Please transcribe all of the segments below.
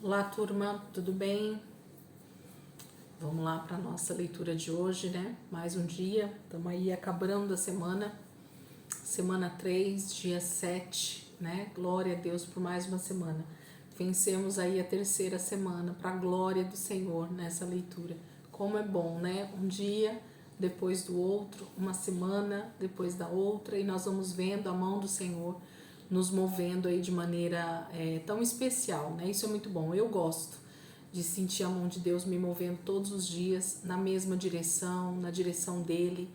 Olá, turma, tudo bem? Vamos lá para a nossa leitura de hoje, né? Mais um dia, estamos aí acabando a semana 3, dia 7, né? Glória a Deus por mais uma semana. Vencemos aí a terceira semana, para a glória do Senhor nessa leitura. Como é bom, né? Um dia depois do outro, uma semana depois da outra, e nós vamos vendo a mão do Senhor nos movendo aí de maneira tão especial, né? Isso é muito bom, eu gosto de sentir a mão de Deus me movendo todos os dias na mesma direção, na direção dele,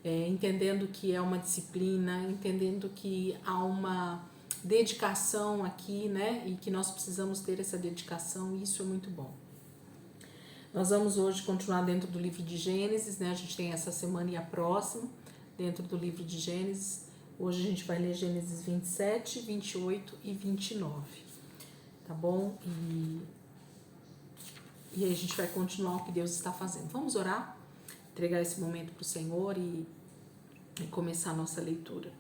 entendendo que é uma disciplina, entendendo que há uma dedicação aqui, né? E que nós precisamos ter essa dedicação, e isso é muito bom. Nós vamos hoje continuar dentro do livro de Gênesis, né? A gente tem essa semana e a próxima dentro do livro de Gênesis. Hoje a gente vai ler Gênesis 27, 28 e 29, tá bom? E aí a gente vai continuar o que Deus está fazendo. Vamos orar, entregar esse momento para o Senhor e começar a nossa leitura.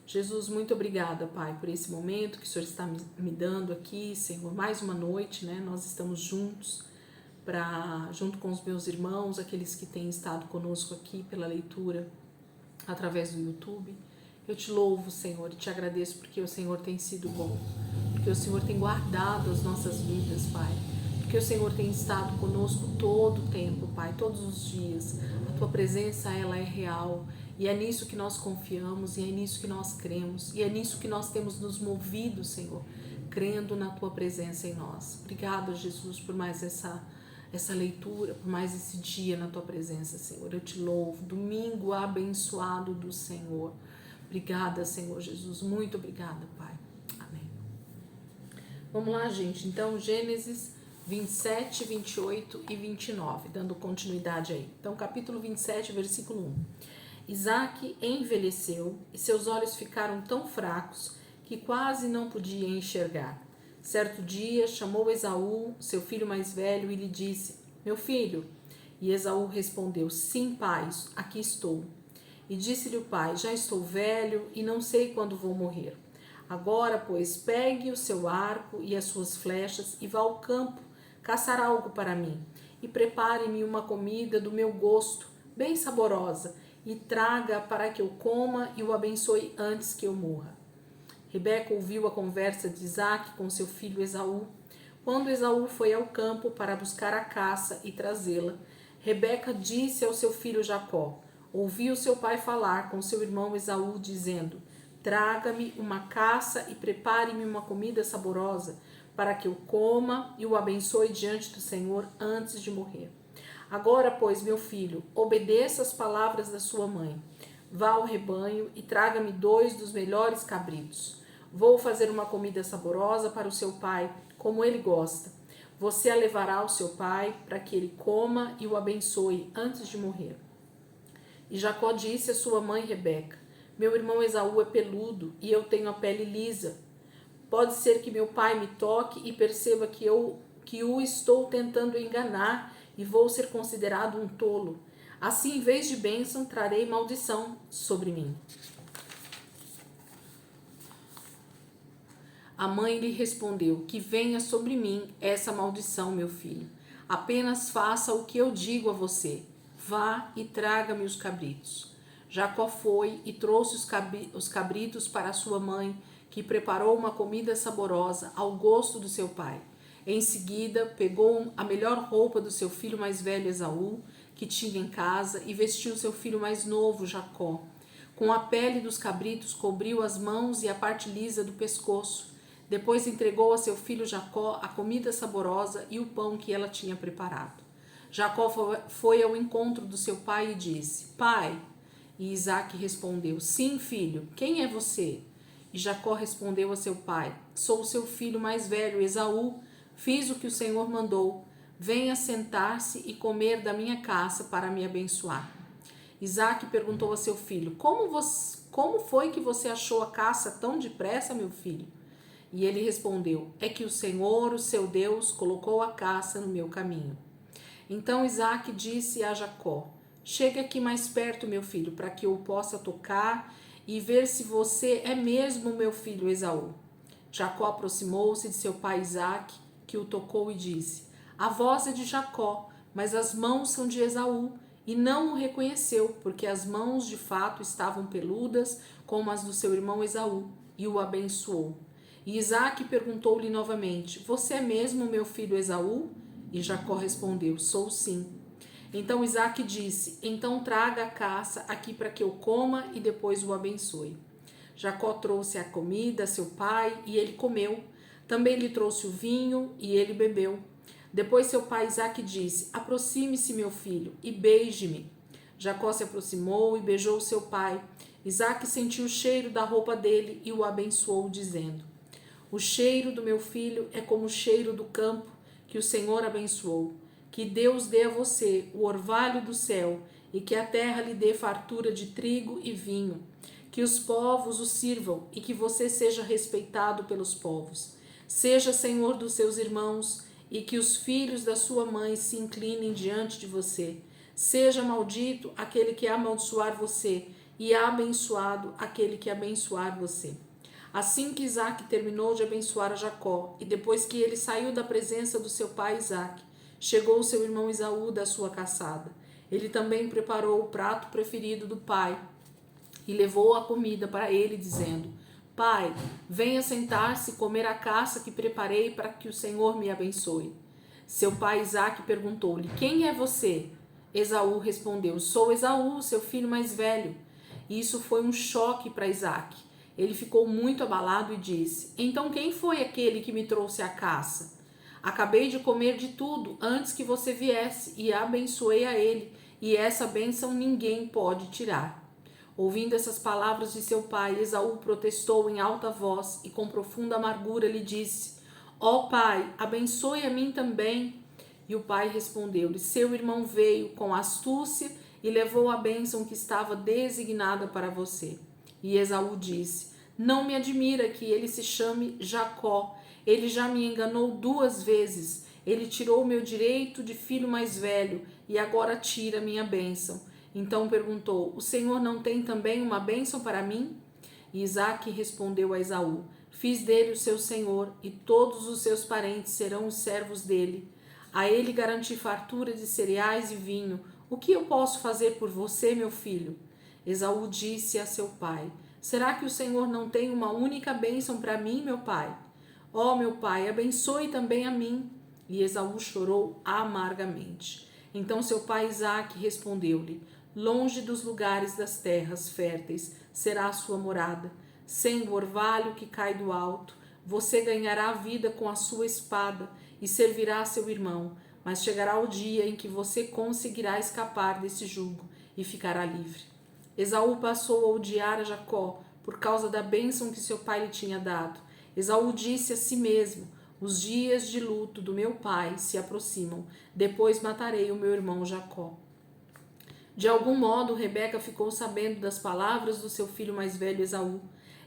Jesus, muito obrigada, Pai, por esse momento que o Senhor está me dando aqui, Senhor, mais uma noite, né? Nós estamos juntos, junto com os meus irmãos, aqueles que têm estado conosco aqui pela leitura através do YouTube. Eu te louvo, Senhor, e te agradeço porque o Senhor tem sido bom, porque o Senhor tem guardado as nossas vidas, Pai, porque o Senhor tem estado conosco todo o tempo, Pai, todos os dias. A Tua presença, ela é real, e é nisso que nós confiamos, e é nisso que nós cremos, e é nisso que nós temos nos movido, Senhor, crendo na Tua presença em nós. Obrigada, Jesus, por mais essa leitura, por mais esse dia na Tua presença, Senhor. Eu te louvo. Domingo abençoado do Senhor. Obrigada, Senhor Jesus. Muito obrigada, Pai. Amém. Vamos lá, gente. Então, Gênesis 27, 28 e 29, dando continuidade aí. Então, capítulo 27, versículo 1. Isaac envelheceu e seus olhos ficaram tão fracos que quase não podia enxergar. Certo dia, chamou Esaú, seu filho mais velho, e lhe disse: Meu filho. E Esaú respondeu: Sim, pai, aqui estou. E disse-lhe o pai: Já estou velho e não sei quando vou morrer. Agora, pois, pegue o seu arco e as suas flechas e vá ao campo caçar algo para mim. E prepare-me uma comida do meu gosto, bem saborosa, e traga para que eu coma e o abençoe antes que eu morra. Rebeca ouviu a conversa de Isaque com seu filho Esaú. Quando Esaú foi ao campo para buscar a caça e trazê-la, Rebeca disse ao seu filho Jacó: Ouviu seu pai falar com seu irmão Esaú, dizendo: Traga-me uma caça e prepare-me uma comida saborosa, para que eu coma e o abençoe diante do Senhor antes de morrer. Agora, pois, meu filho, obedeça as palavras da sua mãe. Vá ao rebanho e traga-me 2 dos melhores cabritos. Vou fazer uma comida saborosa para o seu pai, como ele gosta. Você a levará ao seu pai, para que ele coma e o abençoe antes de morrer. E Jacó disse à sua mãe Rebeca: Meu irmão Esaú é peludo e eu tenho a pele lisa. Pode ser que meu pai me toque e perceba que o estou tentando enganar e vou ser considerado um tolo. Assim, em vez de bênção, trarei maldição sobre mim. A mãe lhe respondeu: Que venha sobre mim essa maldição, meu filho. Apenas faça o que eu digo a você. Vá e traga-me os cabritos. Jacó foi e trouxe os cabritos para sua mãe, que preparou uma comida saborosa ao gosto do seu pai. Em seguida, pegou a melhor roupa do seu filho mais velho Esaú, que tinha em casa, e vestiu seu filho mais novo, Jacó. Com a pele dos cabritos, cobriu as mãos e a parte lisa do pescoço. Depois entregou a seu filho Jacó a comida saborosa e o pão que ela tinha preparado. Jacó foi ao encontro do seu pai e disse: Pai. E Isaque respondeu: Sim, filho, quem é você? E Jacó respondeu a seu pai: Sou o seu filho mais velho, Esaú. Fiz o que o Senhor mandou. Venha sentar-se e comer da minha caça para me abençoar. Isaque perguntou a seu filho: Como foi que você achou a caça tão depressa, meu filho? E ele respondeu: É que o Senhor, o seu Deus, colocou a caça no meu caminho. Então Isaque disse a Jacó: Chegue aqui mais perto, meu filho, para que eu possa tocar e ver se você é mesmo meu filho Esaú. Jacó aproximou-se de seu pai Isaque, que o tocou e disse: a voz é de Jacó, mas as mãos são de Esaú. E não o reconheceu, porque as mãos de fato estavam peludas, como as do seu irmão Esaú, e o abençoou. E Isaque perguntou-lhe novamente: você é mesmo meu filho Esaú? E Jacó respondeu: sou sim. Então Isaque disse: então traga a caça aqui para que eu coma e depois o abençoe. Jacó trouxe a comida a seu pai e ele comeu. Também lhe trouxe o vinho e ele bebeu. Depois seu pai Isaque disse: aproxime-se, meu filho, e beije-me. Jacó se aproximou e beijou seu pai. Isaque sentiu o cheiro da roupa dele e o abençoou, dizendo: o cheiro do meu filho é como o cheiro do campo que o Senhor abençoou. Que Deus dê a você o orvalho do céu e que a terra lhe dê fartura de trigo e vinho. Que os povos o sirvam e que você seja respeitado pelos povos. Seja senhor dos seus irmãos e que os filhos da sua mãe se inclinem diante de você. Seja maldito aquele que amaldiçoar você e abençoado aquele que abençoar você. Assim que Isaque terminou de abençoar a Jacó, e depois que ele saiu da presença do seu pai Isaque, chegou seu irmão Esaú da sua caçada. Ele também preparou o prato preferido do pai e levou a comida para ele, dizendo: pai, venha sentar-se e comer a caça que preparei para que o Senhor me abençoe. Seu pai Isaque perguntou-lhe: quem é você? Esaú respondeu: sou Esaú, seu filho mais velho. Isso foi um choque para Isaque. Ele ficou muito abalado e disse: então quem foi aquele que me trouxe a caça? Acabei de comer de tudo antes que você viesse e abençoei a ele, e essa bênção ninguém pode tirar. Ouvindo essas palavras de seu pai, Esaú protestou em alta voz e com profunda amargura lhe disse: ó pai, abençoe a mim também. E o pai respondeu-lhe: seu irmão veio com astúcia e levou a bênção que estava designada para você. E Esaú disse: não me admira que ele se chame Jacó. Ele já me enganou 2 vezes. Ele tirou meu direito de filho mais velho e agora tira minha bênção. Então perguntou: o Senhor não tem também uma bênção para mim? E Isaque respondeu a Esaú: fiz dele o seu senhor, e todos os seus parentes serão os servos dele. A ele garanti fartura de cereais e vinho. O que eu posso fazer por você, meu filho? Esaú disse a seu pai: será que o Senhor não tem uma única bênção para mim, meu pai? Ó, meu pai, abençoe também a mim. E Esaú chorou amargamente. Então seu pai Isaque respondeu-lhe: longe dos lugares das terras férteis será a sua morada. Sem o orvalho que cai do alto, você ganhará a vida com a sua espada e servirá a seu irmão. Mas chegará o dia em que você conseguirá escapar desse jugo e ficará livre. Esaú passou a odiar a Jacó por causa da bênção que seu pai lhe tinha dado. Esaú disse a si mesmo: os dias de luto do meu pai se aproximam, depois matarei o meu irmão Jacó. De algum modo, Rebeca ficou sabendo das palavras do seu filho mais velho Esaú.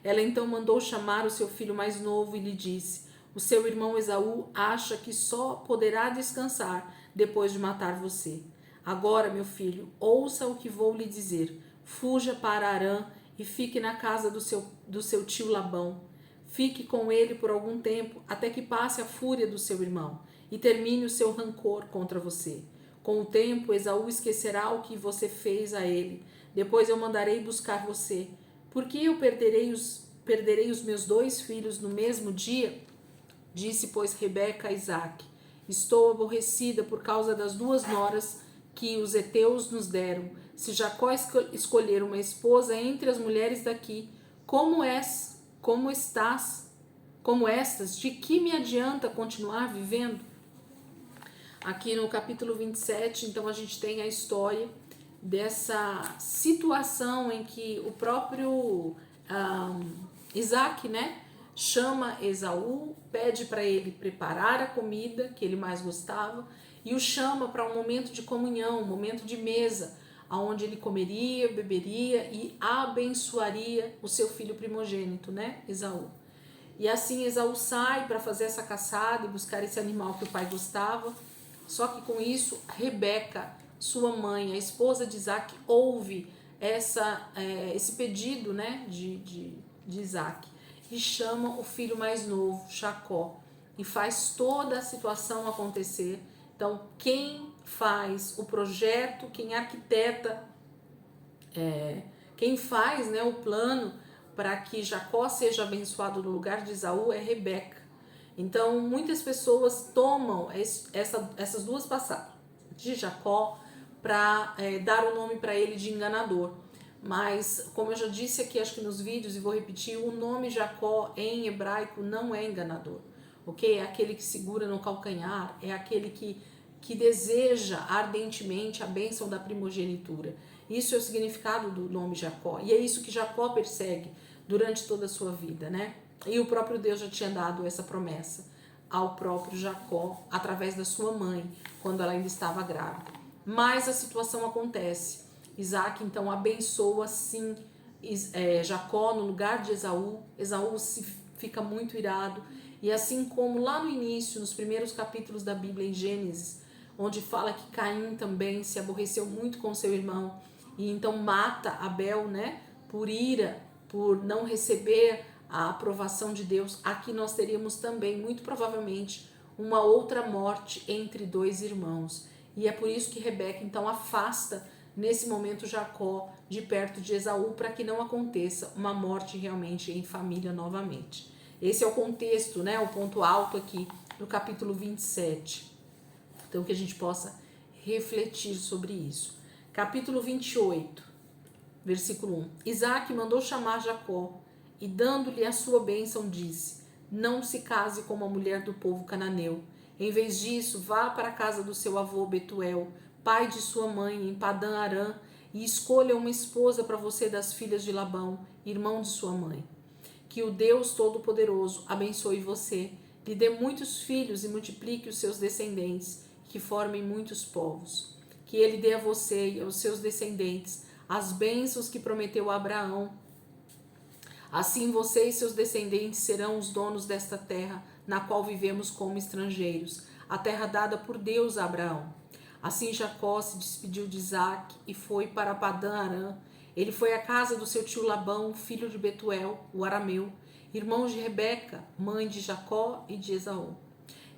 Ela então mandou chamar o seu filho mais novo e lhe disse: o seu irmão Esaú acha que só poderá descansar depois de matar você. Agora, meu filho, ouça o que vou lhe dizer. Fuja para Harã e fique na casa do seu tio Labão. Fique com ele por algum tempo, até que passe a fúria do seu irmão e termine o seu rancor contra você. Com o tempo, Esaú esquecerá o que você fez a ele. Depois eu mandarei buscar você. Por que eu perderei os meus 2 filhos no mesmo dia? Disse, pois, Rebeca a Isaque: estou aborrecida por causa das 2 noras que os heteus nos deram. Se Jacó escolher uma esposa entre as mulheres daqui, como estas, de que me adianta continuar vivendo? Aqui no capítulo 27, então a gente tem a história dessa situação em que o próprio Isaque, né, chama Esaú, pede para ele preparar a comida que ele mais gostava e o chama para um momento de comunhão, um momento de mesa, onde ele comeria, beberia e abençoaria o seu filho primogênito, né, Esaú. E assim Esaú sai para fazer essa caçada e buscar esse animal que o pai gostava. Só que com isso, Rebeca, sua mãe, a esposa de Isaque, ouve esse pedido, né, de Isaque e chama o filho mais novo, Jacó, e faz toda a situação acontecer. Então, quem faz o projeto, quem arquiteta, quem faz, né, o plano para que Jacó seja abençoado no lugar de Esaú é Rebeca. Então, muitas pessoas tomam essas duas passagens de Jacó para dar o nome para ele de enganador. Mas, como eu já disse aqui, acho que nos vídeos, e vou repetir, o nome Jacó em hebraico não é enganador, ok? É aquele que segura no calcanhar, é aquele que deseja ardentemente a bênção da primogenitura. Isso é o significado do nome Jacó, e é isso que Jacó persegue durante toda a sua vida, né? E o próprio Deus já tinha dado essa promessa ao próprio Jacó, através da sua mãe, quando ela ainda estava grávida. Mas a situação acontece. Isaac então abençoa sim Jacó no lugar de Esaú. Esaú fica muito irado. E assim como lá no início, nos primeiros capítulos da Bíblia em Gênesis, onde fala que Caim também se aborreceu muito com seu irmão e então mata Abel, né, por ira, por não receber a aprovação de Deus, aqui nós teríamos também, muito provavelmente, uma outra morte entre dois irmãos. E é por isso que Rebeca então afasta nesse momento Jacó de perto de Esaú, para que não aconteça uma morte realmente em família novamente. Esse é o contexto, né, o ponto alto aqui do capítulo 27. Então que a gente possa refletir sobre isso. Capítulo 28, versículo 1. Isaac mandou chamar Jacó e, dando-lhe a sua bênção, disse: não se case com uma mulher do povo cananeu. Em vez disso, vá para a casa do seu avô Betuel, pai de sua mãe, em Padã Arã, e escolha uma esposa para você das filhas de Labão, irmão de sua mãe. Que o Deus Todo-Poderoso abençoe você, lhe dê muitos filhos e multiplique os seus descendentes, que formem muitos povos. Que ele dê a você e aos seus descendentes as bênçãos que prometeu a Abraão. Assim você e seus descendentes serão os donos desta terra, na qual vivemos como estrangeiros, a terra dada por Deus a Abraão. Assim Jacó se despediu de Isaac e foi para Padã Arã. Ele foi à casa do seu tio Labão, filho de Betuel, o arameu, irmão de Rebeca, mãe de Jacó e de Esaú.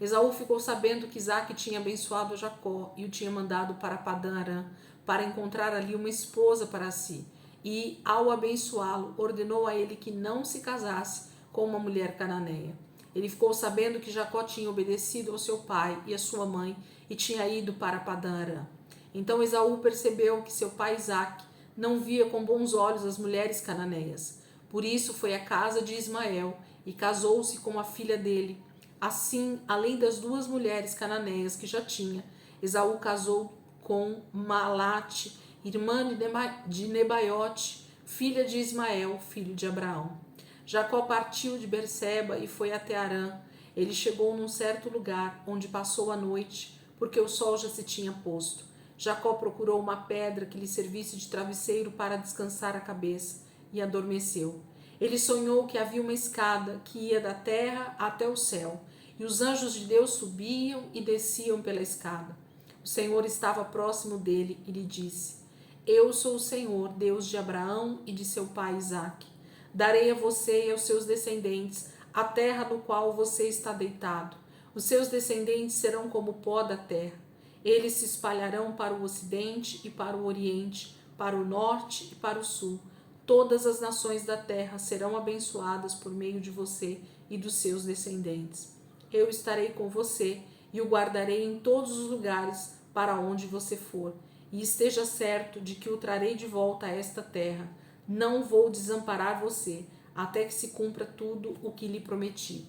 Esaú ficou sabendo que Isaac tinha abençoado Jacó e o tinha mandado para Padã Arã, para encontrar ali uma esposa para si. E, ao abençoá-lo, ordenou a ele que não se casasse com uma mulher cananeia. Ele ficou sabendo que Jacó tinha obedecido ao seu pai e à sua mãe e tinha ido para Padã Arã. Então Esaú percebeu que seu pai Isaque não via com bons olhos as mulheres cananeias. Por isso foi à casa de Ismael e casou-se com a filha dele. Assim, além das duas mulheres cananeias que já tinha, Esaú casou com Malate, irmã de Nebaiote, filha de Ismael, filho de Abraão. Jacó partiu de Berseba e foi até Arã. Ele chegou num certo lugar, onde passou a noite, porque o sol já se tinha posto. Jacó procurou uma pedra que lhe servisse de travesseiro para descansar a cabeça, e adormeceu. Ele sonhou que havia uma escada que ia da terra até o céu, e os anjos de Deus subiam e desciam pela escada. O Senhor estava próximo dele e lhe disse: eu sou o Senhor, Deus de Abraão e de seu pai Isaque. Darei a você e aos seus descendentes a terra no qual você está deitado. Os seus descendentes serão como o pó da terra. Eles se espalharão para o ocidente e para o oriente, para o norte e para o sul. Todas as nações da terra serão abençoadas por meio de você e dos seus descendentes. Eu estarei com você e o guardarei em todos os lugares para onde você for. E esteja certo de que o trarei de volta a esta terra. Não vou desamparar você, até que se cumpra tudo o que lhe prometi.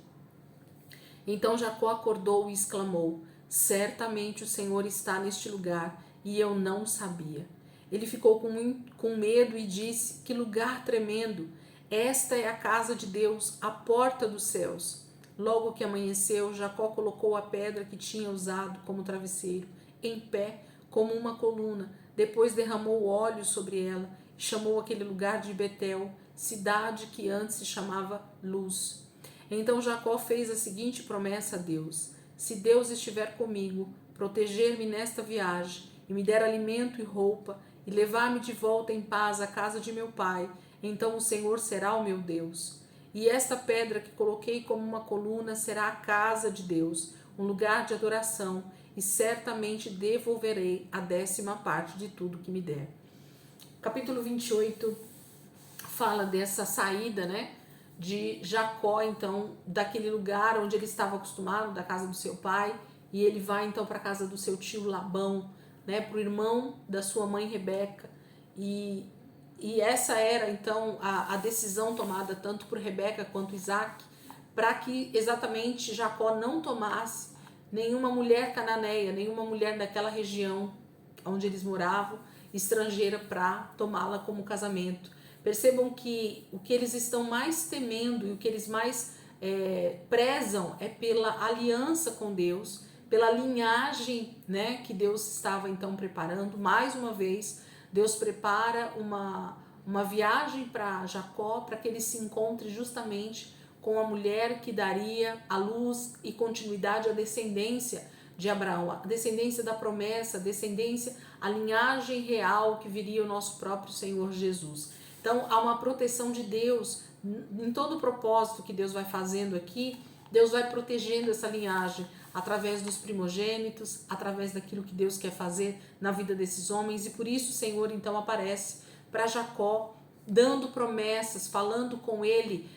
Então Jacó acordou e exclamou: certamente o Senhor está neste lugar, e eu não sabia. Ele ficou com medo e disse: que lugar tremendo! Esta é a casa de Deus, a porta dos céus. Logo que amanheceu, Jacó colocou a pedra que tinha usado como travesseiro em pé, como uma coluna. Depois derramou óleo sobre ela e chamou aquele lugar de Betel, cidade que antes se chamava Luz. Então Jacó fez a seguinte promessa a Deus: se Deus estiver comigo, proteger-me nesta viagem, e me der alimento e roupa, e levar-me de volta em paz à casa de meu pai, então o Senhor será o meu Deus. e esta pedra que coloquei como uma coluna será a casa de Deus, um lugar de adoração, e certamente devolverei a 10ª parte de tudo que me der. Capítulo 28 fala dessa saída, né, de Jacó, então, daquele lugar onde ele estava acostumado, da casa do seu pai, e ele vai então para a casa do seu tio Labão, né, para o irmão da sua mãe Rebeca, e essa era então a decisão tomada tanto por Rebeca quanto Isaac, para que exatamente Jacó não tomasse nenhuma mulher cananeia, nenhuma mulher daquela região onde eles moravam, estrangeira, para tomá-la como casamento. Percebam que o que eles estão mais temendo e o que eles mais prezam é pela aliança com Deus, pela linhagem, né, que Deus estava então preparando. Mais uma vez, Deus prepara uma viagem para Jacó, para que ele se encontre justamente com a mulher que daria a luz e continuidade à descendência de Abraão, a descendência da promessa, a descendência, a linhagem real que viria o nosso próprio Senhor Jesus. Então, há uma proteção de Deus em todo o propósito que Deus vai fazendo aqui. Deus vai protegendo essa linhagem através dos primogênitos, através daquilo que Deus quer fazer na vida desses homens, e por isso o Senhor então aparece para Jacó, dando promessas, falando com ele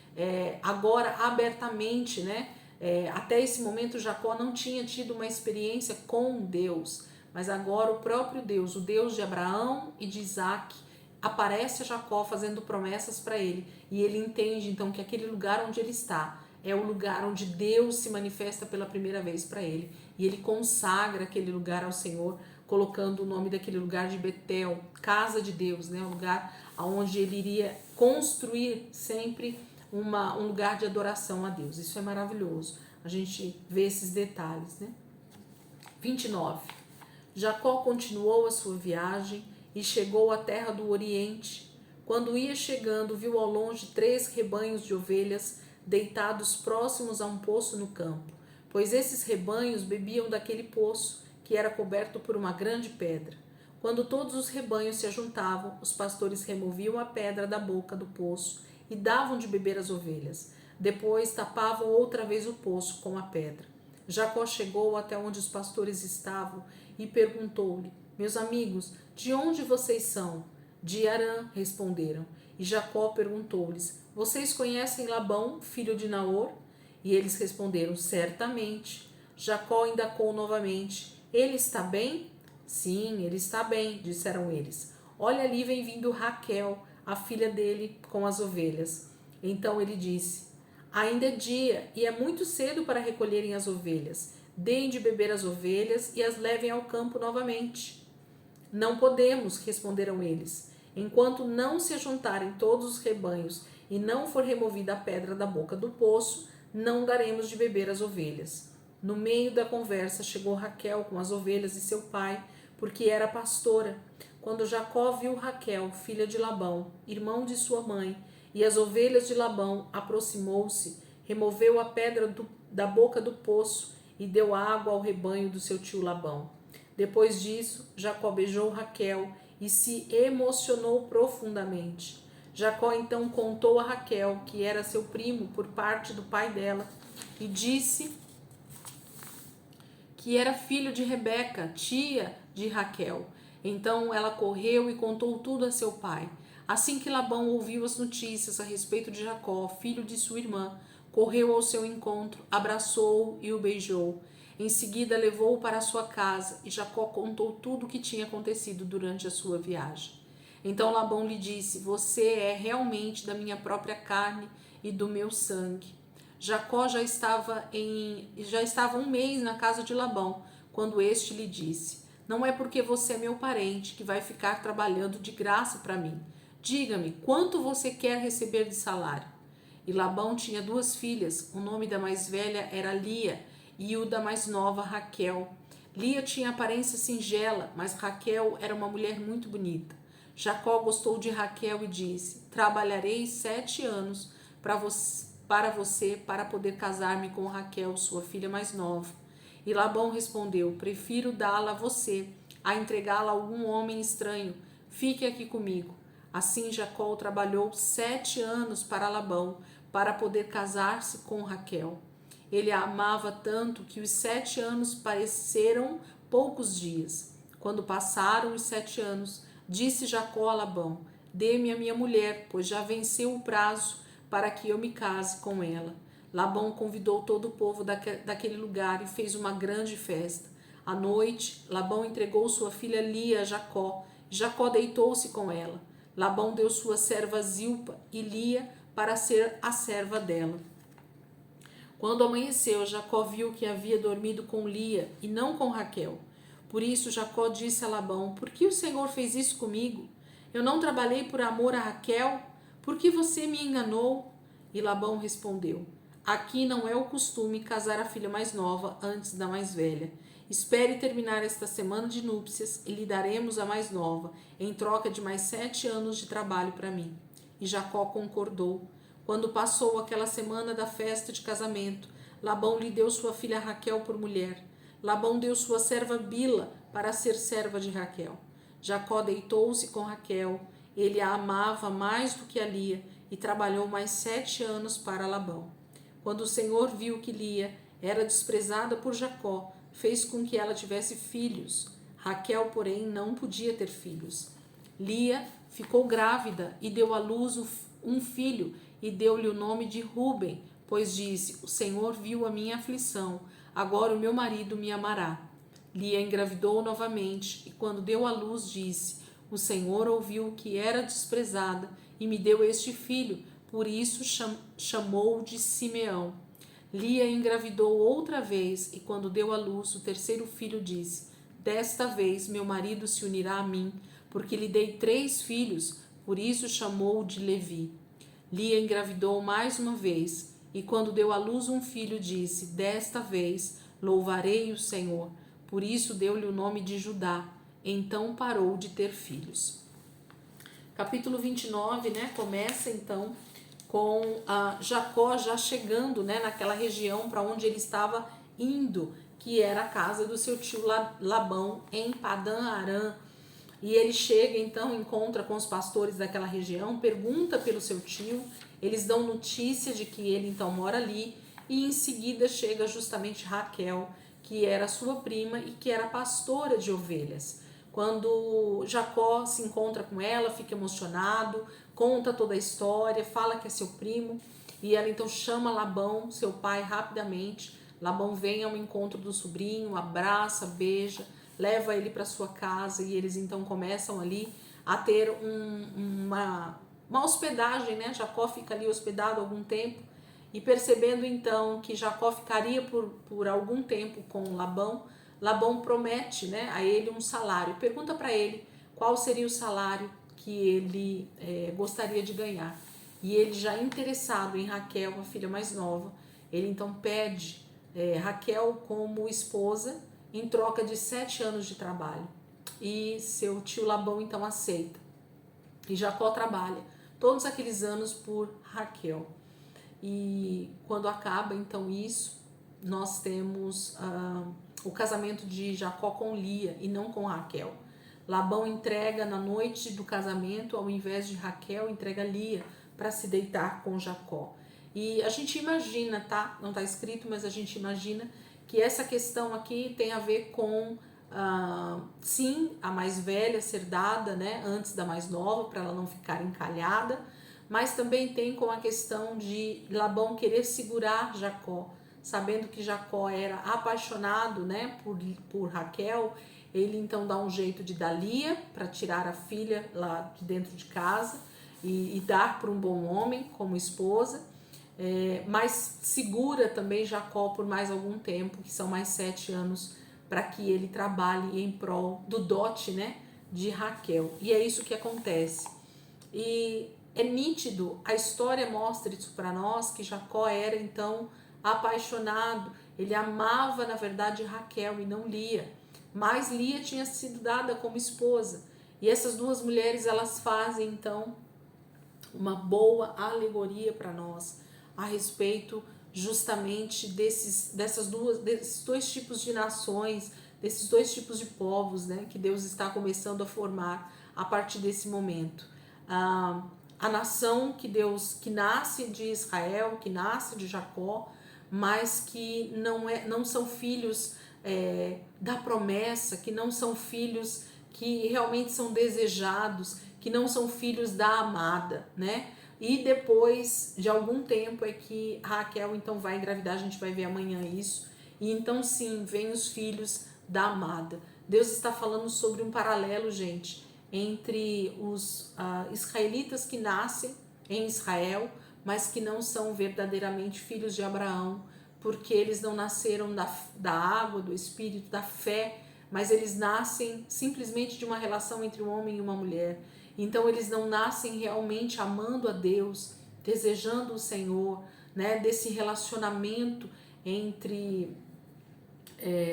agora abertamente, né? Até esse momento Jacó não tinha tido uma experiência com Deus, mas agora o próprio Deus, o Deus de Abraão e de Isaac, aparece a Jacó fazendo promessas para ele, e ele entende então que aquele lugar onde ele está é o lugar onde Deus se manifesta pela primeira vez para ele, e ele consagra aquele lugar ao Senhor, colocando o nome daquele lugar de Betel, casa de Deus, né? Um lugar onde ele iria construir sempre um lugar de adoração a Deus. Isso é maravilhoso, a gente vê esses detalhes, né? 29. Jacó continuou a sua viagem e chegou à terra do Oriente. Quando ia chegando, viu ao longe 3 rebanhos de ovelhas deitados próximos a um poço no campo, pois esses rebanhos bebiam daquele poço, que era coberto por uma grande pedra. Quando todos os rebanhos se ajuntavam, os pastores removiam a pedra da boca do poço e davam de beber às ovelhas. Depois tapavam outra vez o poço com a pedra. Jacó chegou até onde os pastores estavam e perguntou-lhe: meus amigos, de onde vocês são? De Harã, responderam. E Jacó perguntou-lhes: vocês conhecem Labão, filho de Naor? E eles responderam: certamente. Jacó indagou novamente: ele está bem? Sim, ele está bem, disseram eles. Olha, ali vem vindo Raquel, a filha dele, com as ovelhas. Então ele disse: ainda é dia e é muito cedo para recolherem as ovelhas. Deem de beber as ovelhas e as levem ao campo novamente. Não podemos, responderam eles. Enquanto não se juntarem todos os rebanhos e não for removida a pedra da boca do poço, não daremos de beber as ovelhas. No meio da conversa chegou Raquel com as ovelhas e seu pai, porque era pastora. Quando Jacó viu Raquel, filha de Labão, irmão de sua mãe, e as ovelhas de Labão, aproximou-se, removeu a pedra da boca do poço e deu água ao rebanho do seu tio Labão. Depois disso, Jacó beijou Raquel e se emocionou profundamente. Jacó então contou a Raquel, que era seu primo por parte do pai dela, e disse que era filho de Rebeca, tia de Raquel. Então ela correu e contou tudo a seu pai. Assim que Labão ouviu as notícias a respeito de Jacó, filho de sua irmã, correu ao seu encontro, abraçou-o e o beijou. Em seguida levou-o para sua casa e Jacó contou tudo o que tinha acontecido durante a sua viagem. Então Labão lhe disse: você é realmente da minha própria carne e do meu sangue. Jacó já estava 1 mês na casa de Labão, quando este lhe disse: não é porque você é meu parente que vai ficar trabalhando de graça para mim. Diga-me, quanto você quer receber de salário? E Labão tinha 2 filhas, o nome da mais velha era Lia e o da mais nova Raquel. Lia tinha aparência singela, mas Raquel era uma mulher muito bonita. Jacó gostou de Raquel e disse: trabalharei 7 anos para você para poder casar-me com Raquel, sua filha mais nova. E Labão respondeu: prefiro dá-la a você, a entregá-la a algum homem estranho. Fique aqui comigo. Assim Jacó trabalhou 7 anos para Labão, para poder casar-se com Raquel. Ele a amava tanto que os 7 anos pareceram poucos dias. Quando passaram os 7 anos, disse Jacó a Labão: dê-me a minha mulher, pois já venceu o prazo para que eu me case com ela. Labão convidou todo o povo daquele lugar e fez uma grande festa. À noite, Labão entregou sua filha Lia a Jacó. Jacó deitou-se com ela. Labão deu sua serva Zilpa e Lia para ser a serva dela. Quando amanheceu, Jacó viu que havia dormido com Lia e não com Raquel. Por isso Jacó disse a Labão: por que o Senhor fez isso comigo? Eu não trabalhei por amor a Raquel? Por que você me enganou? E Labão respondeu: aqui não é o costume casar a filha mais nova antes da mais velha. Espere terminar esta semana de núpcias e lhe daremos a mais nova, em troca de mais 7 anos de trabalho para mim. E Jacó concordou. Quando passou aquela semana da festa de casamento, Labão lhe deu sua filha Raquel por mulher. Labão deu sua serva Bila para ser serva de Raquel. Jacó deitou-se com Raquel. Ele a amava mais do que a Lia e trabalhou mais 7 anos para Labão. Quando o Senhor viu que Lia era desprezada por Jacó, fez com que ela tivesse filhos. Raquel, porém, não podia ter filhos. Lia ficou grávida e deu à luz um filho e deu-lhe o nome de Ruben, pois disse: o Senhor viu a minha aflição, agora o meu marido me amará. Lia engravidou novamente e quando deu à luz disse: o Senhor ouviu que era desprezada e me deu este filho, por isso chamou-o de Simeão. Lia engravidou outra vez e quando deu à luz o terceiro filho disse: desta vez meu marido se unirá a mim, porque lhe dei 3 filhos, por isso chamou-o de Levi. Lia engravidou mais uma vez e quando deu à luz um filho disse: desta vez louvarei o Senhor, por isso deu-lhe o nome de Judá. Então parou de ter filhos. Capítulo 29, né, começa então com Jacó já chegando, né, naquela região para onde ele estava indo, que era a casa do seu tio Labão, em Padã Arã. E ele chega então, encontra com os pastores daquela região, pergunta pelo seu tio, eles dão notícia de que ele então mora ali, e em seguida chega justamente Raquel, que era sua prima e que era pastora de ovelhas. Quando Jacó se encontra com ela, fica emocionado, conta toda a história, fala que é seu primo, e ela então chama Labão, seu pai, rapidamente. Labão vem ao encontro do sobrinho, abraça, beija, leva ele para sua casa e eles então começam ali a ter uma hospedagem, né? Jacó fica ali hospedado algum tempo e percebendo então que Jacó ficaria por algum tempo com Labão, Labão promete, né, a ele um salário. Pergunta para ele qual seria o salário que ele gostaria de ganhar. E ele já interessado em Raquel, a filha mais nova, ele então pede Raquel como esposa em troca de 7 anos de trabalho. E seu tio Labão então aceita. E Jacó trabalha todos aqueles anos por Raquel. E quando acaba então isso, nós temos o casamento de Jacó com Lia e não com Raquel. Labão entrega na noite do casamento, ao invés de Raquel, entrega Lia para se deitar com Jacó. E a gente imagina, tá? Não está escrito, mas a gente imagina que essa questão aqui tem a ver com, sim, a mais velha ser dada, né, antes da mais nova, para ela não ficar encalhada, mas também tem com a questão de Labão querer segurar Jacó, sabendo que Jacó era apaixonado, né, por Raquel. Ele então dá um jeito de dar Lia para tirar a filha lá de dentro de casa e dar para um bom homem como esposa. Mas segura também Jacó por mais algum tempo, que são mais 7 anos, para que ele trabalhe em prol do dote, né, de Raquel. E é isso que acontece. E é nítido, a história mostra isso para nós, que Jacó era então apaixonado, ele amava na verdade Raquel e não Lia, mas Lia tinha sido dada como esposa. E essas duas mulheres, elas fazem então uma boa alegoria para nós a respeito justamente desses 2 tipos de nações, desses 2 tipos de povos, né, que Deus está começando a formar a partir desse momento. a nação que nasce de Israel, que nasce de Jacó, mas que não são filhos da promessa, que não são filhos que realmente são desejados, que não são filhos da amada, né? E depois de algum tempo é que Raquel então vai engravidar, a gente vai ver amanhã isso, e então sim, vem os filhos da amada. Deus está falando sobre um paralelo, gente, entre os israelitas que nascem em Israel, mas que não são verdadeiramente filhos de Abraão, porque eles não nasceram da água, do espírito, da fé, mas eles nascem simplesmente de uma relação entre um homem e uma mulher. Então eles não nascem realmente amando a Deus, desejando o Senhor, né? Desse relacionamento entre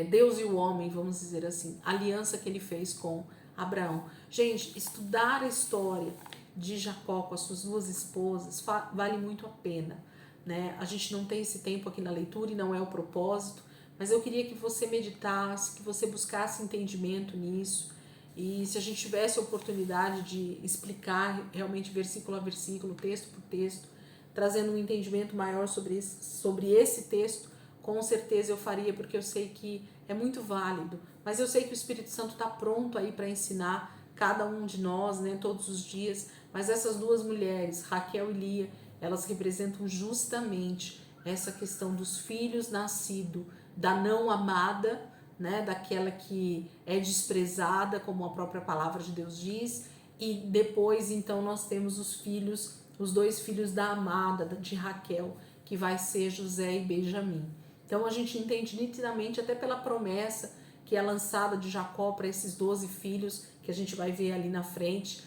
Deus e o homem, vamos dizer assim, a aliança que ele fez com Abraão. Gente, estudar a história de Jacó com as suas duas esposas vale muito a pena, né? A gente não tem esse tempo aqui na leitura e não é o propósito, mas eu queria que você meditasse, que você buscasse entendimento nisso, e se a gente tivesse a oportunidade de explicar realmente versículo a versículo, texto por texto, trazendo um entendimento maior sobre esse texto, com certeza eu faria, porque eu sei que é muito válido, mas eu sei que o Espírito Santo está pronto aí para ensinar cada um de nós, né, todos os dias. Mas essas duas mulheres, Raquel e Lia, elas representam justamente essa questão dos filhos nascidos da não amada, né, daquela que é desprezada, como a própria palavra de Deus diz, e depois então nós temos os dois filhos da amada, de Raquel, que vai ser José e Benjamim. Então a gente entende nitidamente, até pela promessa que é lançada de Jacó para esses 12 filhos, que a gente vai ver ali na frente,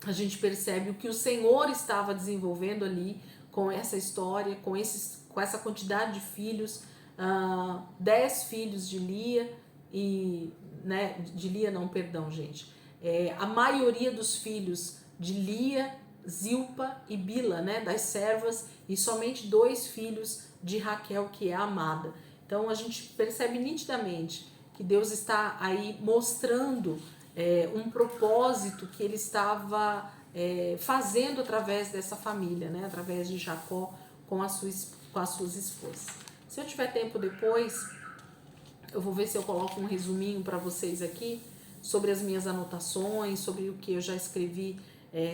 a gente percebe o que o Senhor estava desenvolvendo ali com essa história, com essa quantidade de filhos, 10 filhos de Lia, a maioria dos filhos de Lia, Zilpa e Bila, né, das servas, e somente 2 filhos de Raquel, que é a amada. Então a gente percebe nitidamente que Deus está aí mostrando um propósito que ele estava fazendo através dessa família, né, através de Jacó com as suas esposas. Se eu tiver tempo depois, eu vou ver se eu coloco um resuminho para vocês aqui sobre as minhas anotações, sobre o que eu já escrevi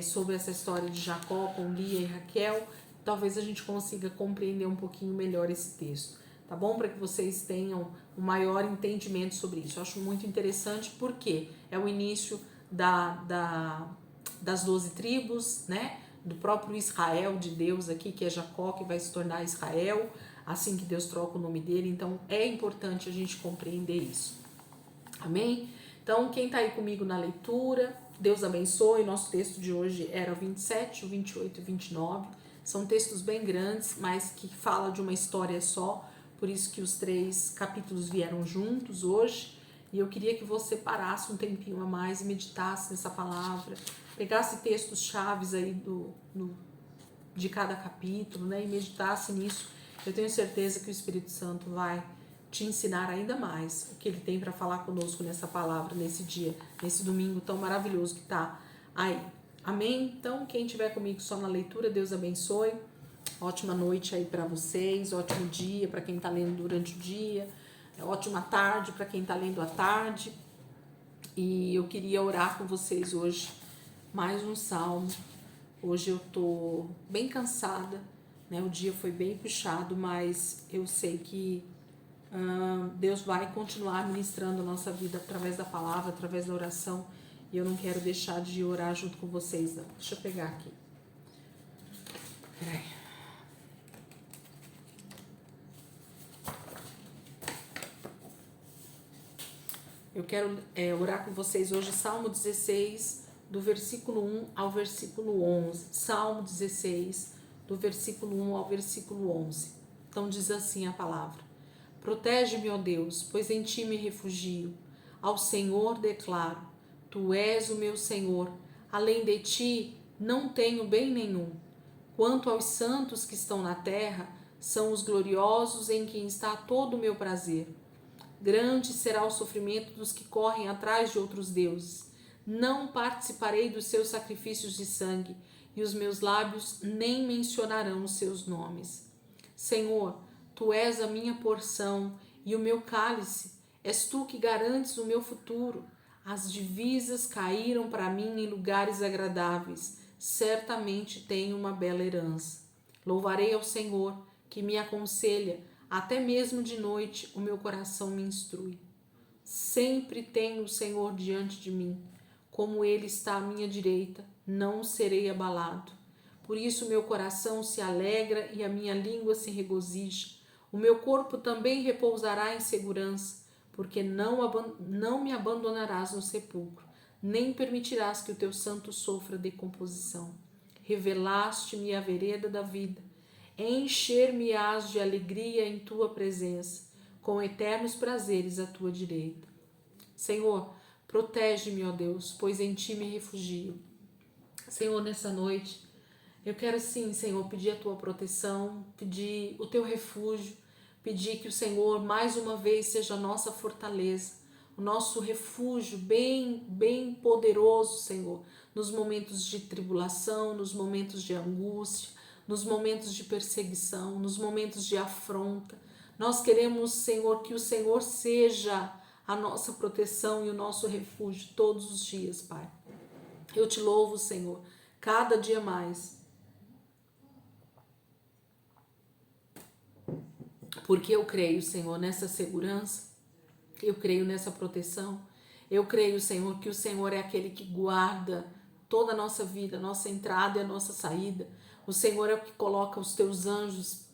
sobre essa história de Jacó com Lia e Raquel. Talvez a gente consiga compreender um pouquinho melhor esse texto, tá bom? Para que vocês tenham um maior entendimento sobre isso. Eu acho muito interessante porque é o início das 12 tribos, né? Do próprio Israel de Deus aqui, que é Jacó, que vai se tornar Israel, assim que Deus troca o nome dele. Então é importante a gente compreender isso. Amém? Então quem está aí comigo na leitura, Deus abençoe. Nosso texto de hoje era o 27, o 28 e o 29. São textos bem grandes, mas que falam de uma história só, por isso que os 3 capítulos vieram juntos hoje. E eu queria que você parasse um tempinho a mais e meditasse nessa palavra, pegasse textos chaves aí de cada capítulo, né, e meditasse nisso. Eu tenho certeza que o Espírito Santo vai te ensinar ainda mais o que ele tem para falar conosco nessa palavra, nesse dia, nesse domingo tão maravilhoso que está aí. Amém? Então, quem estiver comigo só na leitura, Deus abençoe. Ótima noite aí para vocês, ótimo dia para quem está lendo durante o dia, ótima tarde para quem está lendo à tarde. E eu queria orar com vocês hoje, mais um salmo. Hoje eu tô bem cansada, né? O dia foi bem puxado, mas eu sei que Deus vai continuar ministrando a nossa vida através da palavra, através da oração. E eu não quero deixar de orar junto com vocês, não. Deixa eu pegar aqui. Peraí. Eu quero orar com vocês hoje, Salmo 16, do versículo 1 ao versículo 11. Salmo 16, do versículo 1 ao versículo 11. Então diz assim a palavra: Protege-me, ó Deus, pois em ti me refugio. Ao Senhor declaro: Tu és o meu Senhor, além de ti não tenho bem nenhum. Quanto aos santos que estão na terra, são os gloriosos em quem está todo o meu prazer. Grande será o sofrimento dos que correm atrás de outros deuses. Não participarei dos seus sacrifícios de sangue, e os meus lábios nem mencionarão os seus nomes. Senhor, tu és a minha porção e o meu cálice, és tu que garantes o meu futuro. As divisas caíram para mim em lugares agradáveis, certamente tenho uma bela herança. Louvarei ao Senhor, que me aconselha, até mesmo de noite o meu coração me instrui. Sempre tenho o Senhor diante de mim, como Ele está à minha direita, não serei abalado. Por isso meu coração se alegra e a minha língua se regozija. O meu corpo também repousará em segurança, porque não me abandonarás no sepulcro, nem permitirás que o teu santo sofra decomposição. Revelaste-me a vereda da vida, encher-me-ás de alegria em tua presença, com eternos prazeres à tua direita. Senhor, protege-me, ó Deus, pois em ti me refugio. Senhor, nessa noite, eu quero sim, Senhor, pedir a tua proteção, pedir o teu refúgio, pedir que o Senhor mais uma vez seja a nossa fortaleza, o nosso refúgio bem poderoso, Senhor, nos momentos de tribulação, nos momentos de angústia, nos momentos de perseguição, nos momentos de afronta. Nós queremos, Senhor, que o Senhor seja a nossa proteção e o nosso refúgio todos os dias, Pai. Eu te louvo, Senhor, cada dia mais, porque eu creio, Senhor, nessa segurança, eu creio nessa proteção, eu creio, Senhor, que o Senhor é aquele que guarda toda a nossa vida, a nossa entrada e a nossa saída. O Senhor é o que coloca os teus anjos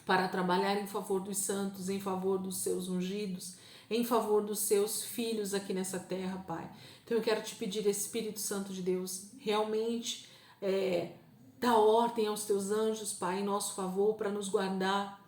para trabalhar em favor dos santos, em favor dos seus ungidos, em favor dos seus filhos aqui nessa terra, Pai. Então eu quero te pedir, Espírito Santo de Deus, realmente dá ordem aos teus anjos, Pai, em nosso favor, para nos guardar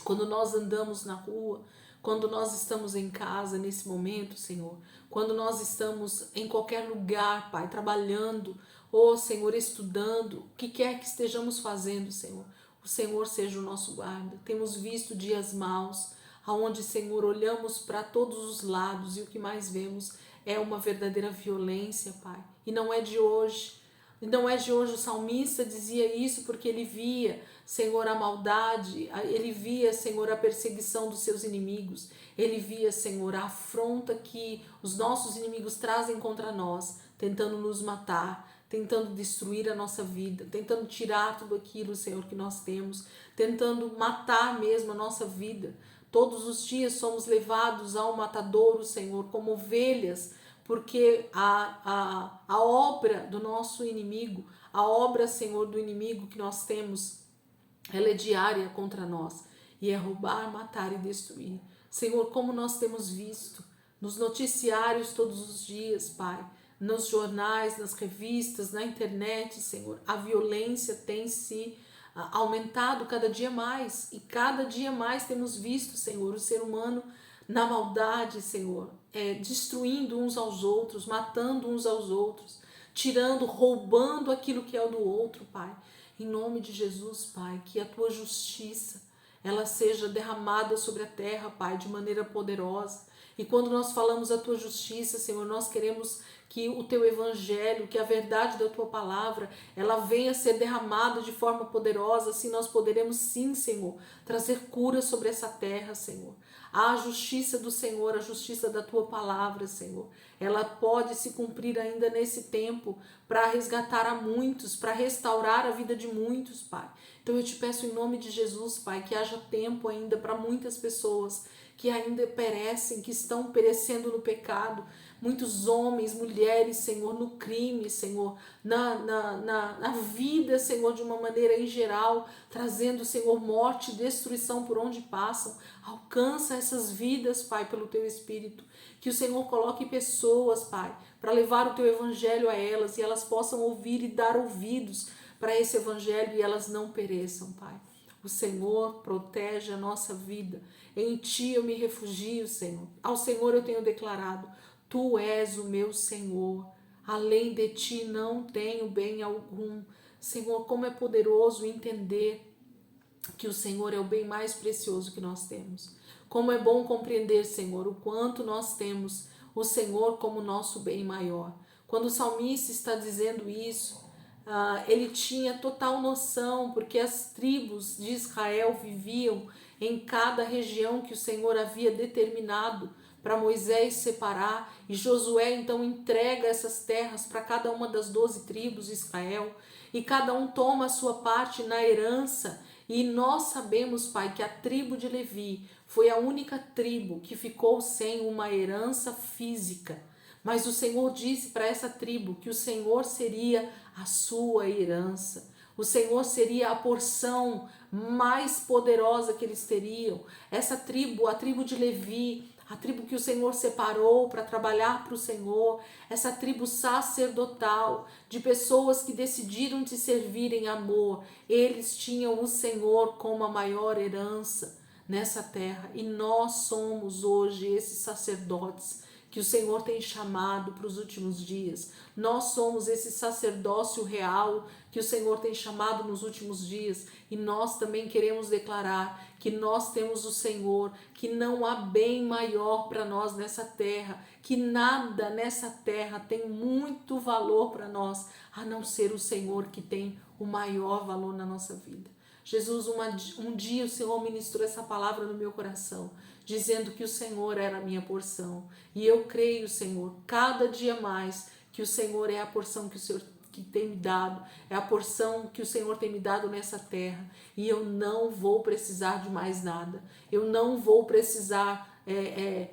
quando nós andamos na rua, quando nós estamos em casa nesse momento, Senhor, quando nós estamos em qualquer lugar, Pai, trabalhando, ou Senhor, estudando, o que quer que estejamos fazendo, Senhor, o Senhor seja o nosso guarda. Temos visto dias maus, aonde, Senhor, olhamos para todos os lados e o que mais vemos é uma verdadeira violência, Pai. E não é de hoje. Não é de hoje, o salmista dizia isso porque ele via, Senhor, a maldade, ele via, Senhor, a perseguição dos seus inimigos, ele via, Senhor, a afronta que os nossos inimigos trazem contra nós, tentando nos matar, tentando destruir a nossa vida, tentando tirar tudo aquilo, Senhor, que nós temos, tentando matar mesmo a nossa vida. Todos os dias somos levados ao matadouro, Senhor, como ovelhas, porque a obra do nosso inimigo, a obra, Senhor, do inimigo que nós temos, ela é diária contra nós, e é roubar, matar e destruir. Senhor, como nós temos visto nos noticiários todos os dias, Pai, nos jornais, nas revistas, na internet, Senhor, a violência tem se aumentado cada dia mais, e cada dia mais temos visto, Senhor, o ser humano na maldade, Senhor, destruindo uns aos outros, matando uns aos outros, tirando, roubando aquilo que é o do outro, Pai. Em nome de Jesus, Pai, que a tua justiça, ela seja derramada sobre a terra, Pai, de maneira poderosa. E quando nós falamos a tua justiça, Senhor, nós queremos que o teu evangelho, que a verdade da tua palavra, ela venha ser derramada de forma poderosa, assim nós poderemos sim, Senhor, trazer cura sobre essa terra, Senhor. A justiça do Senhor, a justiça da tua palavra, Senhor, ela pode se cumprir ainda nesse tempo para resgatar a muitos, para restaurar a vida de muitos, Pai. Então eu te peço em nome de Jesus, Pai, que haja tempo ainda para muitas pessoas que ainda perecem, que estão perecendo no pecado, muitos homens, mulheres, Senhor, no crime, Senhor, na vida, Senhor, de uma maneira em geral, trazendo, Senhor, morte e destruição por onde passam. Alcança essas vidas, Pai, pelo Teu Espírito, que o Senhor coloque pessoas, Pai, para levar o Teu Evangelho a elas, e elas possam ouvir e dar ouvidos para esse Evangelho, e elas não pereçam, Pai. O Senhor protege a nossa vida. Em Ti eu me refugio, Senhor. Ao Senhor eu tenho declarado: Tu és o meu Senhor. Além de Ti não tenho bem algum. Senhor, como é poderoso entender que o Senhor é o bem mais precioso que nós temos. Como é bom compreender, Senhor, o quanto nós temos o Senhor como nosso bem maior. Quando o salmista está dizendo isso, ele tinha total noção, porque as tribos de Israel viviam em cada região que o Senhor havia determinado para Moisés separar, e Josué então entrega essas terras para cada uma das 12 tribos de Israel, e cada um toma a sua parte na herança. E nós sabemos, Pai, que a tribo de Levi foi a única tribo que ficou sem uma herança física. Mas o Senhor disse para essa tribo que o Senhor seria a sua herança. O Senhor seria a porção mais poderosa que eles teriam. Essa tribo, a tribo de Levi, a tribo que o Senhor separou para trabalhar para o Senhor, essa tribo sacerdotal, de pessoas que decidiram te servir em amor, eles tinham o Senhor como a maior herança nessa terra. E nós somos hoje esses sacerdotes que o Senhor tem chamado para os últimos dias. Nós somos esse sacerdócio real que o Senhor tem chamado nos últimos dias, e nós também queremos declarar que nós temos o Senhor, que não há bem maior para nós nessa terra, que nada nessa terra tem muito valor para nós, a não ser o Senhor que tem o maior valor na nossa vida. Jesus, um dia o Senhor ministrou essa palavra no meu coração, dizendo que o Senhor era a minha porção. E eu creio, Senhor, cada dia mais que o Senhor é a porção que o Senhor que tem me dado, é a porção que o Senhor tem me dado nessa terra. E eu não vou precisar de mais nada. Eu não vou precisar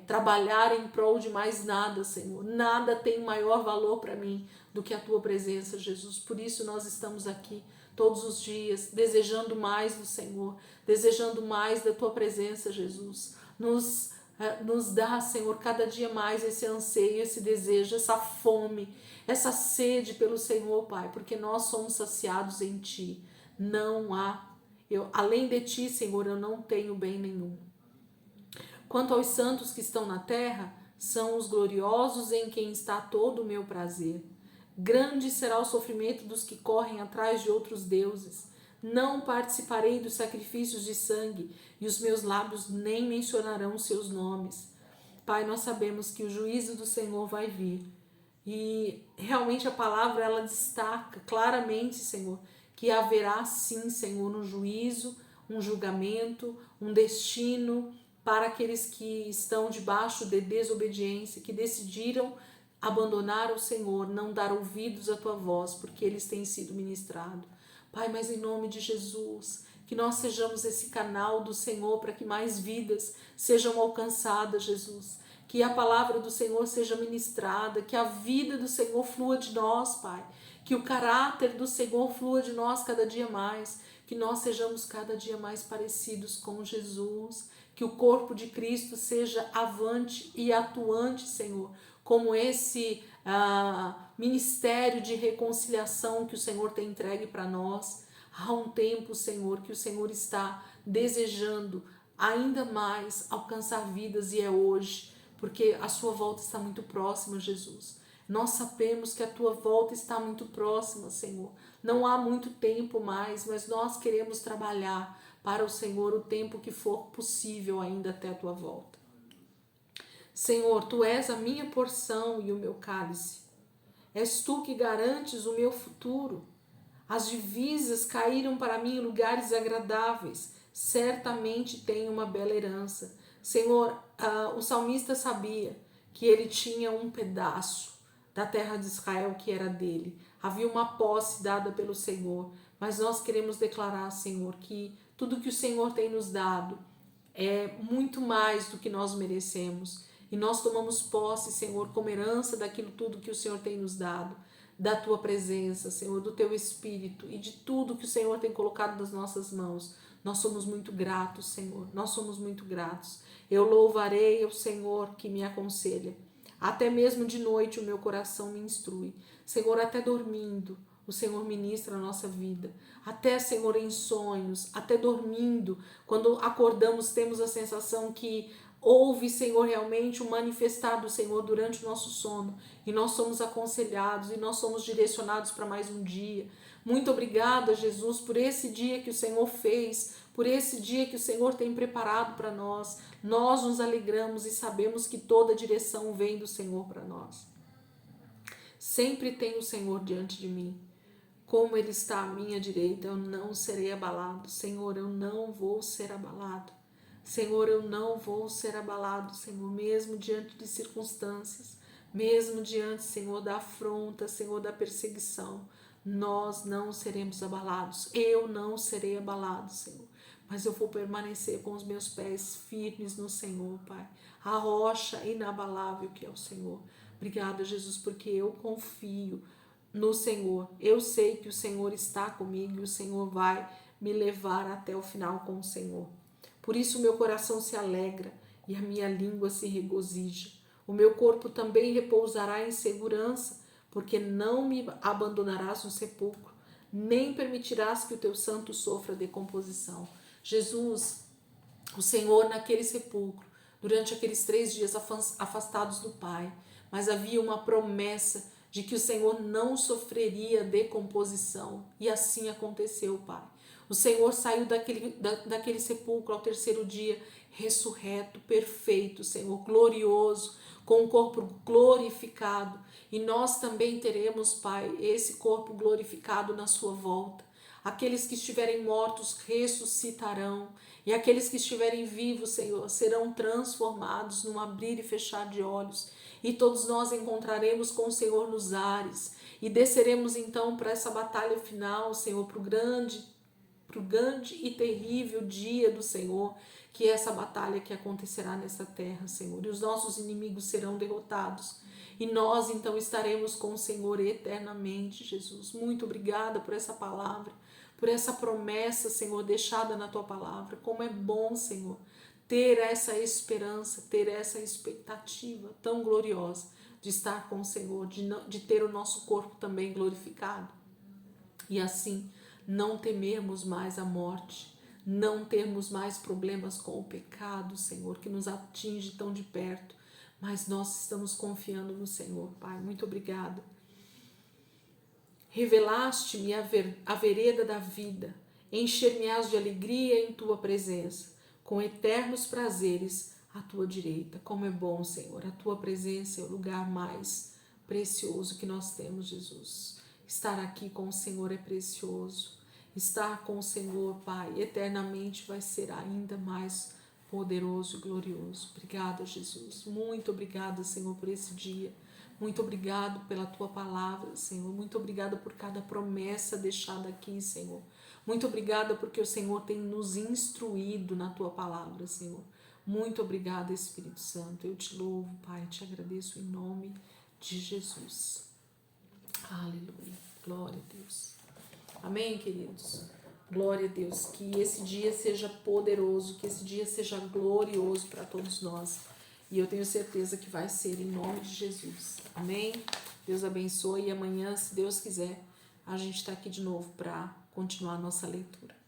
trabalhar em prol de mais nada, Senhor. Nada tem maior valor para mim do que a Tua presença, Jesus. Por isso nós estamos aqui todos os dias, desejando mais do Senhor, desejando mais da Tua presença, Jesus. Nos dá, Senhor, cada dia mais esse anseio, esse desejo, essa fome, essa sede pelo Senhor, Pai, porque nós somos saciados em Ti. Não há, além de Ti, Senhor, eu não tenho bem nenhum. Quanto aos santos que estão na terra, são os gloriosos em quem está todo o meu prazer. Grande será o sofrimento dos que correm atrás de outros deuses. Não participarei dos sacrifícios de sangue, e os meus lábios nem mencionarão seus nomes. Pai, nós sabemos que o juízo do Senhor vai vir. E realmente a palavra ela destaca claramente, Senhor, que haverá sim, Senhor, um juízo, um julgamento, um destino para aqueles que estão debaixo de desobediência, que decidiram abandonar o Senhor, não dar ouvidos à Tua voz, porque eles têm sido ministrados. Pai, mas em nome de Jesus, que nós sejamos esse canal do Senhor para que mais vidas sejam alcançadas, Jesus. Que a palavra do Senhor seja ministrada, que a vida do Senhor flua de nós, Pai. Que o caráter do Senhor flua de nós cada dia mais. Que nós sejamos cada dia mais parecidos com Jesus. Que o corpo de Cristo seja avante e atuante, Senhor, como esse ministério de reconciliação que o Senhor tem entregue para nós. Há um tempo, Senhor, que o Senhor está desejando ainda mais alcançar vidas, e é hoje, porque a sua volta está muito próxima, Jesus. Nós sabemos que a tua volta está muito próxima, Senhor. Não há muito tempo mais, mas nós queremos trabalhar para o Senhor o tempo que for possível ainda até a tua volta. Senhor, Tu és a minha porção e o meu cálice. És Tu que garantes o meu futuro. As divisas caíram para mim em lugares agradáveis. Certamente tenho uma bela herança. Senhor, o salmista sabia que ele tinha um pedaço da terra de Israel que era dele. Havia uma posse dada pelo Senhor. Mas nós queremos declarar, Senhor, que tudo que o Senhor tem nos dado é muito mais do que nós merecemos. E nós tomamos posse, Senhor, como herança daquilo tudo que o Senhor tem nos dado, da Tua presença, Senhor, do Teu Espírito e de tudo que o Senhor tem colocado nas nossas mãos. Nós somos muito gratos, Senhor, nós somos muito gratos. Eu louvarei o Senhor que me aconselha. Até mesmo de noite o meu coração me instrui. Senhor, até dormindo, o Senhor ministra a nossa vida. Até, Senhor, em sonhos, até dormindo, quando acordamos, temos a sensação que houve, Senhor, realmente um manifestar do Senhor durante o nosso sono, e nós somos aconselhados e nós somos direcionados para mais um dia. Muito obrigada, Jesus, por esse dia que o Senhor fez, por esse dia que o Senhor tem preparado para nós. Nós nos alegramos e sabemos que toda direção vem do Senhor para nós. Sempre tem o Senhor diante de mim. Como Ele está à minha direita, eu não serei abalado. Senhor, eu não vou ser abalado. Senhor, eu não vou ser abalado, Senhor, mesmo diante de circunstâncias, mesmo diante, Senhor, da afronta, Senhor, da perseguição, nós não seremos abalados. Eu não serei abalado, Senhor, mas eu vou permanecer com os meus pés firmes no Senhor, Pai, a rocha inabalável que é o Senhor. Obrigada, Jesus, porque eu confio no Senhor. Eu sei que o Senhor está comigo e o Senhor vai me levar até o final com o Senhor. Por isso o meu coração se alegra e a minha língua se regozija. O meu corpo também repousará em segurança, porque não me abandonarás no sepulcro, nem permitirás que o teu santo sofra decomposição. Jesus, o Senhor naquele sepulcro, durante aqueles 3 dias afastados do Pai, mas havia uma promessa de que o Senhor não sofreria decomposição, e assim aconteceu, Pai. O Senhor saiu daquele sepulcro ao 3º dia, ressurreto, perfeito, Senhor, glorioso, com um corpo glorificado. E nós também teremos, Pai, esse corpo glorificado na sua volta. Aqueles que estiverem mortos ressuscitarão, e aqueles que estiverem vivos, Senhor, serão transformados num abrir e fechar de olhos. E todos nós encontraremos com o Senhor nos ares, e desceremos então para essa batalha final, Senhor, para o grande e terrível dia do Senhor, que é essa batalha que acontecerá nessa terra, Senhor. E os nossos inimigos serão derrotados. E nós então estaremos com o Senhor eternamente, Jesus. Muito obrigada por essa palavra, por essa promessa, Senhor, deixada na tua palavra. Como é bom, Senhor, ter essa esperança, ter essa expectativa tão gloriosa de estar com o Senhor, de ter o nosso corpo também glorificado. E assim, não temermos mais a morte, não termos mais problemas com o pecado, Senhor, que nos atinge tão de perto, mas nós estamos confiando no Senhor, Pai. Muito obrigada. Revelaste-me a vereda da vida, encher-me-ás de alegria em tua presença, com eternos prazeres à tua direita. Como é bom, Senhor, a tua presença é o lugar mais precioso que nós temos, Jesus. Estar aqui com o Senhor é precioso. Estar com o Senhor, Pai, eternamente vai ser ainda mais poderoso e glorioso. Obrigada, Jesus. Muito obrigada, Senhor, por esse dia. Muito obrigado pela tua palavra, Senhor. Muito obrigada por cada promessa deixada aqui, Senhor. Muito obrigada porque o Senhor tem nos instruído na tua palavra, Senhor. Muito obrigada, Espírito Santo. Eu te louvo, Pai, te agradeço em nome de Jesus. Aleluia. Glória a Deus. Amém, queridos? Glória a Deus. Que esse dia seja poderoso, que esse dia seja glorioso para todos nós. E eu tenho certeza que vai ser em nome de Jesus. Amém? Deus abençoe. E amanhã, se Deus quiser, a gente está aqui de novo para continuar a nossa leitura.